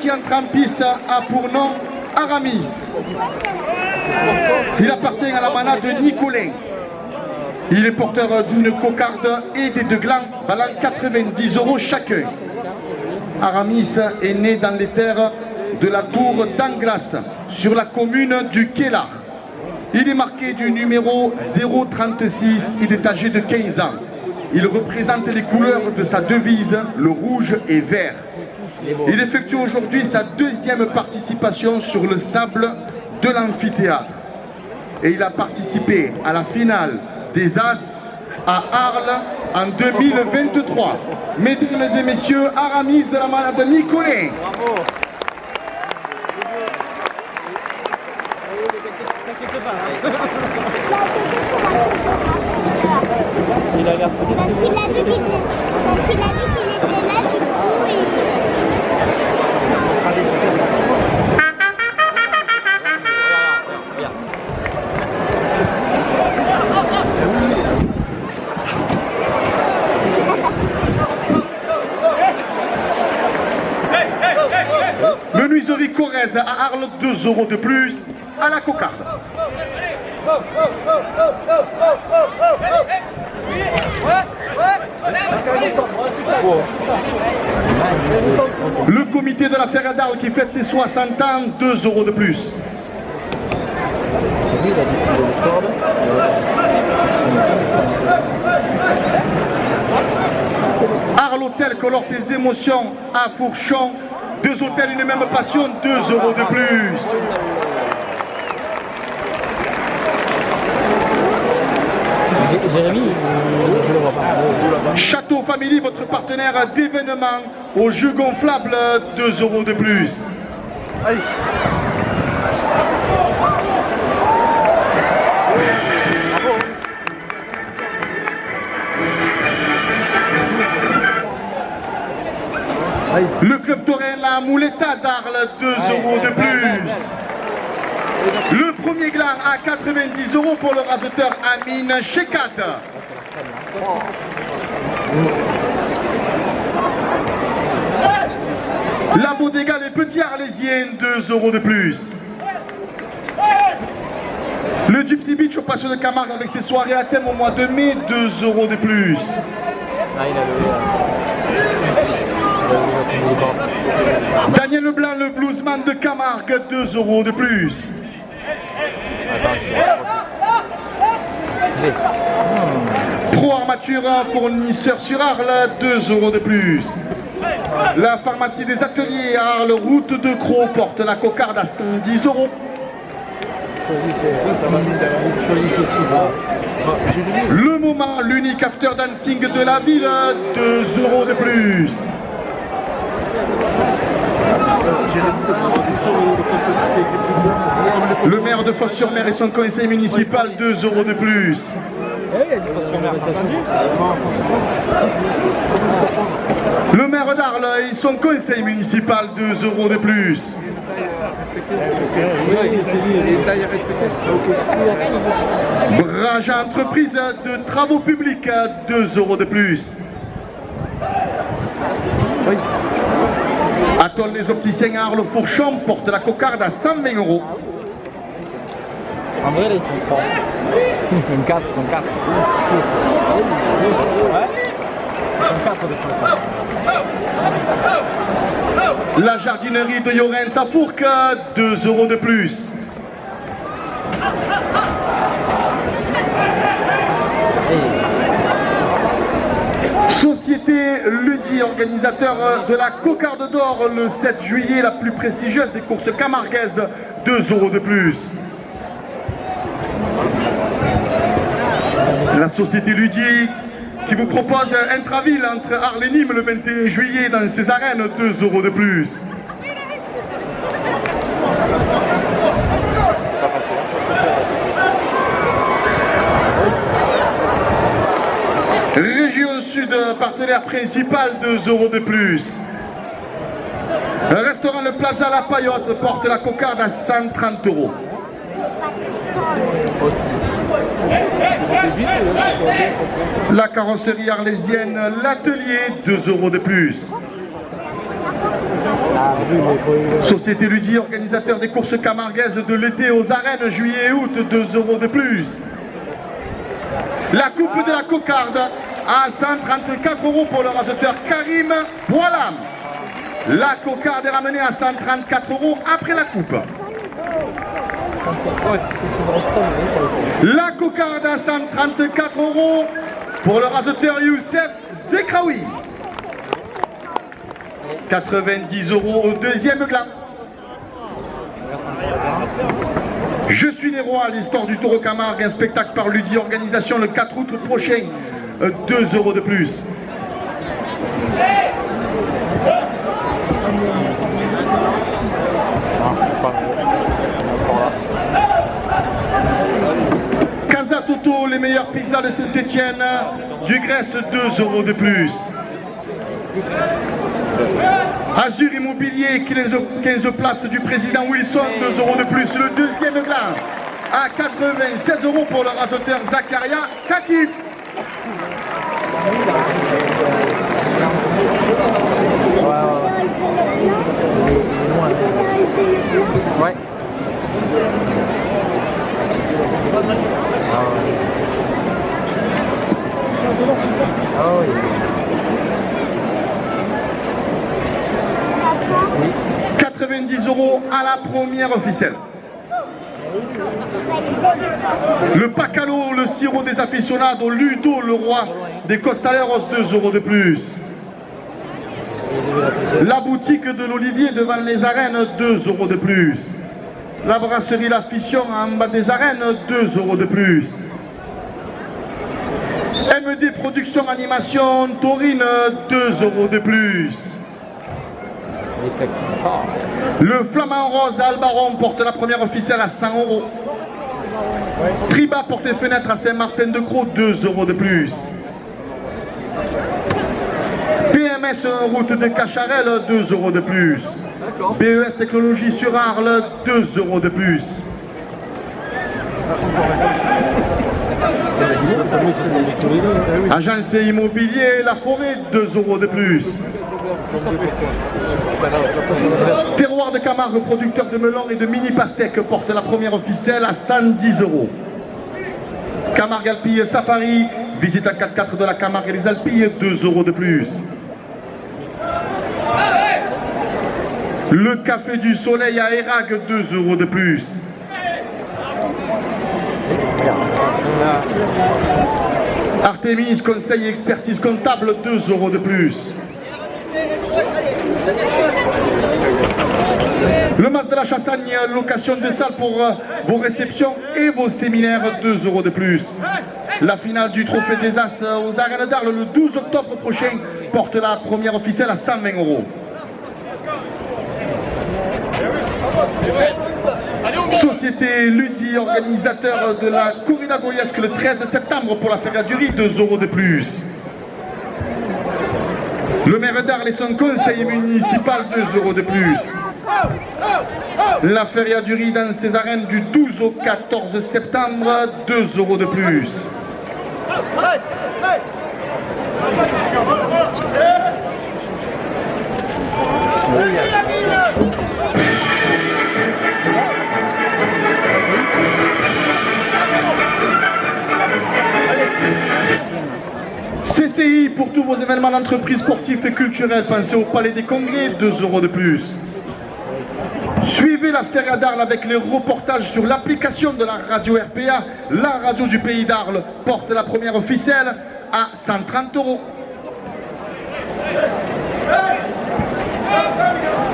qui entre en piste a pour nom Aramis. Il appartient à la manade de Nicolin. Il est porteur d'une cocarde et des 2 glands valant 90 € chacun. Aramis est né dans les terres de la tour d'Anglas, sur la commune du Kellar. Il est marqué du numéro 036, il est âgé de 15 ans. Il représente les couleurs de sa devise, le rouge et vert. Il effectue aujourd'hui sa 2e participation sur le sable de l'amphithéâtre. Et il a participé à la finale des As à Arles en 2023. Mesdames et messieurs, Aramis de la manade de Nicolin. Il a l'air plus parce qu'il a vu qu'il était là, du coup, Menuiserie Corrèze à Arles, 2 € de plus à la cocarde. Le comité de la Ferre d'Arles qui fête ses 60 ans, 2 € de plus. Arles Hôtel colore tes émotions à Fourchon. 2 hôtels, une même passion, 2 € de plus. Jérémy, je le vois pas. Château Family, votre partenaire d'événements aux jeux gonflables, 2 € de plus. Allez. Le club taurin La Mouletta d'Arles, 2 € de plus. Le premier gland à 90 € pour le raseteur Amine Chekat. La Bodega des Petits Arlésiens, 2 € de plus. Le Gypsy Beach au Passion de Camargue avec ses soirées à thème au mois de mai, 2 € de plus. Daniel Leblanc, le bluesman de Camargue, 2 € de plus. Pro Armature, fournisseur sur Arles, 2 € de plus. La pharmacie des ateliers à Arles, route de Croix, porte la cocarde à 110 €. Le moment, l'unique after dancing de la ville, 2 € de plus. Le maire de Fos-sur-Mer et son conseil municipal, 2 € de plus. Le maire d'Arles et son conseil municipal, 2 € de plus. Brage entreprise de travaux publics, 2 € de plus. Atoll les opticiens à Arles-Fourchon porte la cocarde à 120 €. En vrai, là, ils sont 4, ils sont 4. Ouais. Ils sont 4 de toute façon. La jardinerie de Yorens à Fourques, 2 € de plus. Société Ludi, organisateur de la Cocarde d'Or le 7 juillet, la plus prestigieuse des courses camarguaises, 2 € de plus. La Société Ludi qui vous propose un intraville entre Arles et Nîmes le 21 juillet dans ses arènes, 2 € de plus. Région Sud, partenaire principal, 2 € de plus. Le restaurant Le Plaza La Paillotte porte la cocarde à 130 €. La carrosserie arlésienne, l'atelier, 2 € de plus. Ah oui, mais il faut... Société Ludi, organisateur des courses camarguaises de l'été aux arènes, juillet et août, 2 € de plus. La coupe de la cocarde à 134 € pour le raseteur Karim Boualam. La cocarde est ramenée à 134 € après la coupe. La cocarde à 134 € pour le raseteur Youssef Zekraoui. 90 € au deuxième gland. Je suis les rois, l'histoire du taureau Camargue, un spectacle par Ludi, organisation le 4 août prochain, 2 € de plus. Casa Toto, les meilleures pizzas de Saint-Etienne, du Grèce, 2 € de plus. Azur Immobilier, 15 places du président Wilson, 2 € de plus. Le deuxième gland à 96 € pour le raseteur Zakaria Katif. Ouais. Oh, oui. 90 € à la première officielle. Le Pacalo, le sirop des aficionados, Ludo, le roi des Costaleros, 2 € de plus. La boutique de l'Olivier devant les arènes, 2 € de plus. La brasserie La Fission en bas des arènes, 2 € de plus. MD Production Animation Taurine, 2 € de plus. Le Flamand Rose à Albaron porte la première officielle à 100 €. Triba porte et fenêtre à Saint-Martin-de-Croix, 2 € de plus. PMS route de Cacharel, 2 € de plus. BES Technologie sur Arles, 2 € de plus. Agence immobilier La Forêt, 2 € de plus. Terroir de Camargue, producteur de melons et de mini pastèques, porte la première officielle à 110 €. Camargue Alpille Safari, visite à 4x4 de la Camargue et les Alpilles, 2 € de plus. Le Café du Soleil à Érag, 2 € de plus. Artemis, conseil et expertise comptable, 2 € de plus. Le Mas de la Chastagne, location de salle pour vos réceptions et vos séminaires, 2 € de plus. La finale du Trophée des As aux arènes d'Arles le 12 octobre prochain porte la première officielle à 120 €. Société Ludi, organisateur de la corrida goliasque le 13 septembre pour la Feria du Riz, 2 € de plus. Le maire d'Arles et son conseil municipal, 2 € de plus. La Feria du Riz dans ses arènes du 12 au 14 septembre, 2 € de plus. CCI pour tous vos événements d'entreprise sportifs et culturels. Pensez au Palais des Congrès, 2 € de plus. Suivez la Feria d'Arles avec les reportages sur l'application de la radio RPA. La radio du pays d'Arles porte la première officielle à 130 €.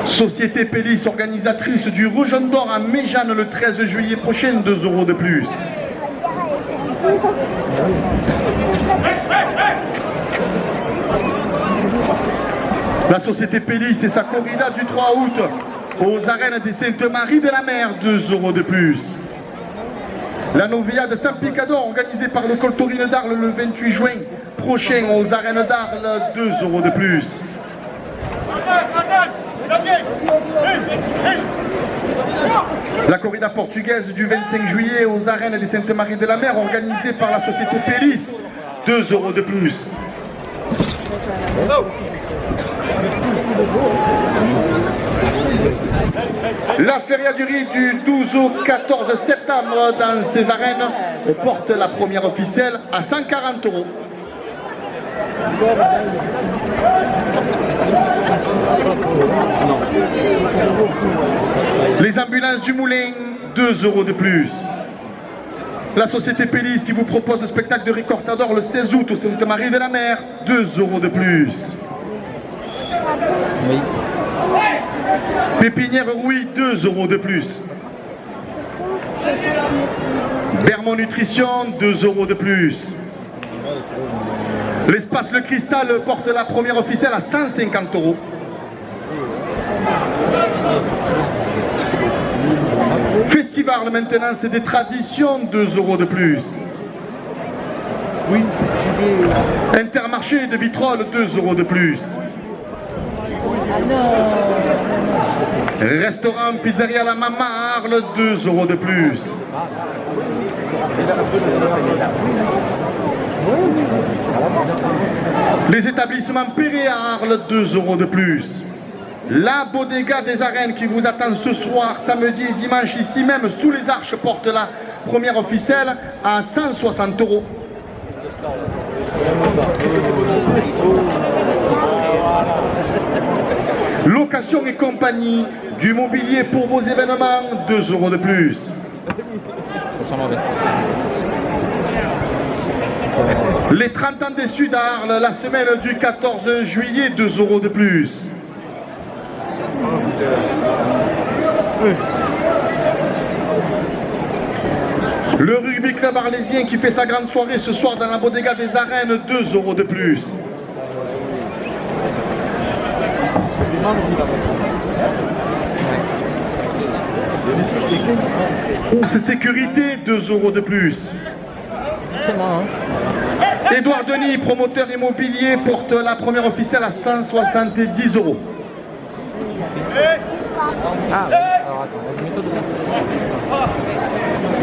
Société Pélis, organisatrice du Rougeon d'Or à Méjeanne le 13 juillet prochain, 2 € de plus. La Société Pélis et sa corrida du 3 août aux arènes des Sainte-Marie de la Mer, 2 € de plus. La Novia de Saint-Picador, organisée par le Coltorine d'Arles le 28 juin prochain aux arènes d'Arles, 2 € de plus. La corrida portugaise du 25 juillet aux arènes des Sainte-Marie de la Mer, organisée par la Société Pélis, 2 € de plus. La Feria du Riz du 12 au 14 septembre dans ces arènes porte la première officielle à 140 €. Les ambulances du Moulin, 2 € de plus. La société Pélis qui vous propose le spectacle de Ricortador le 16 août au Sainte-Marie de la Mer, 2 € de plus. Oui. Pépinière Rouy, 2 € de plus. Bermond Nutrition, 2 € de plus. L'espace Le Cristal porte la première officielle à 150 €. Festival Maintenance des Traditions, 2 € de plus. Oui. Intermarché de Vitrolles, 2 € de plus. Restaurant Pizzeria La Mama à Arles, 2 € de plus. Les établissements Perret à Arles, 2 € de plus. La Bodega des Arènes qui vous attend ce soir, samedi et dimanche, ici même, sous les arches, porte la première officielle à 160 €. Location et compagnie, du mobilier pour vos événements, 2 € de plus. Les 30 ans des Sud à Arles, la semaine du 14 juillet, 2 € de plus. Le rugby club arlésien qui fait sa grande soirée ce soir dans la Bodega des Arènes, 2 € de plus. C'est sécurité, 2 € de plus. Édouard Denis, promoteur immobilier, porte la première officielle à 170 €.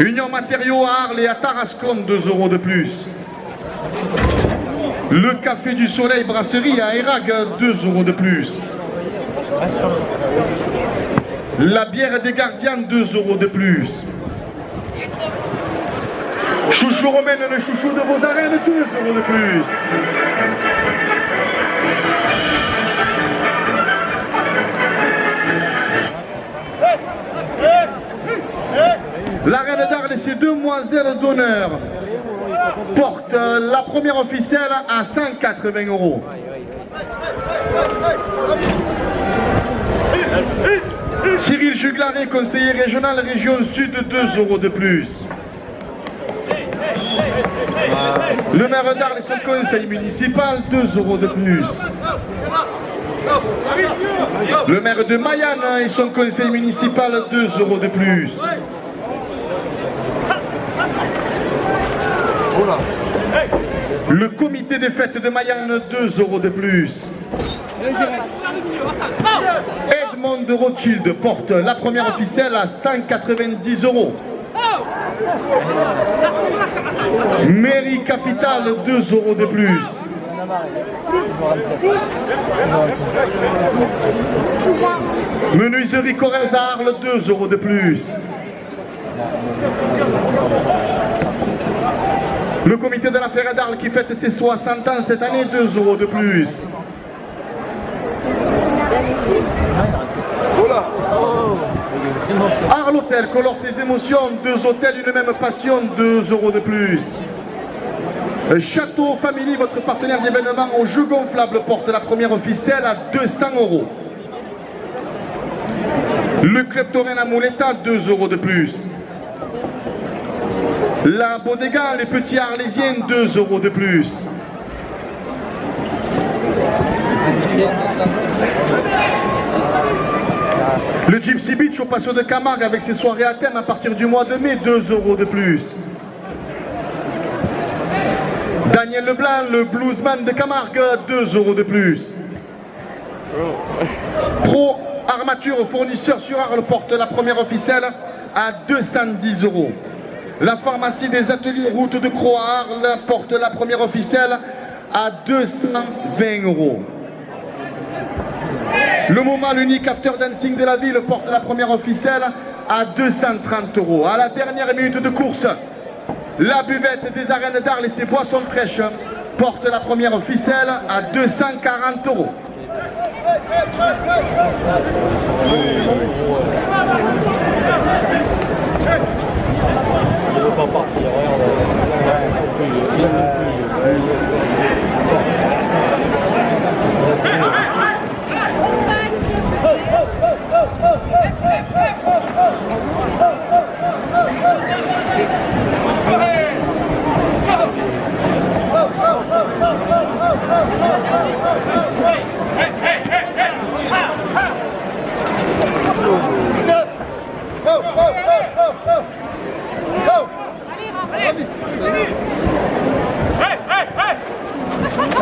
Union Matériaux à Arles et à Tarascon, 2 € de plus. Le Café du Soleil Brasserie à Érag, 2 € de plus. La bière des Gardiens, 2 € de plus. Chouchou Romaine, le chouchou de vos arènes, 2 € de plus. La reine d'Arles et ses demoiselles d'honneur porte la première officielle à 180 €. Cyril Juglaré, conseiller régional région Sud, 2 € de plus. Le maire d'Arles et son conseil municipal, 2 € de plus. Le maire de Mayenne et son conseil municipal, 2 € de plus. Le comité des fêtes de Mayenne, 2 € de plus. Edmond de Rothschild porte la première officielle à 190 €. Mairie Capitale, 2 € de plus. Menuiserie Corrèze à Arles, 2 € de plus. Le comité de la Feria d'Arles qui fête ses 60 ans cette année, 2 € de plus. Arles Hôtel, colore des émotions, 2 hôtels, une même passion, 2 € de plus. Château Family, votre partenaire d'événement au jeu gonflable, porte la première officielle à 200 €. Le Club Taurin à Mouletta, 2 € de plus. La Bodega, les petits arlésiens, 2 € de plus. Le Gypsy Beach au Patio de Camargue avec ses soirées à thème à partir du mois de mai, 2 € de plus. Daniel Leblanc, le bluesman de Camargue, 2 € de plus. Pro Armature fournisseur sur Arles porte la première officielle à 210 €. La pharmacie des ateliers route de Croix à Arles porte la première officielle à 220 euros. Le moment, l'unique after dancing de la ville, porte la première ficelle à 230 euros. À la dernière minute de course, la buvette des arènes d'Arles et ses boissons fraîches porte la première ficelle à 240 euros. Il ne veut pas partir,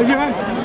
Allez,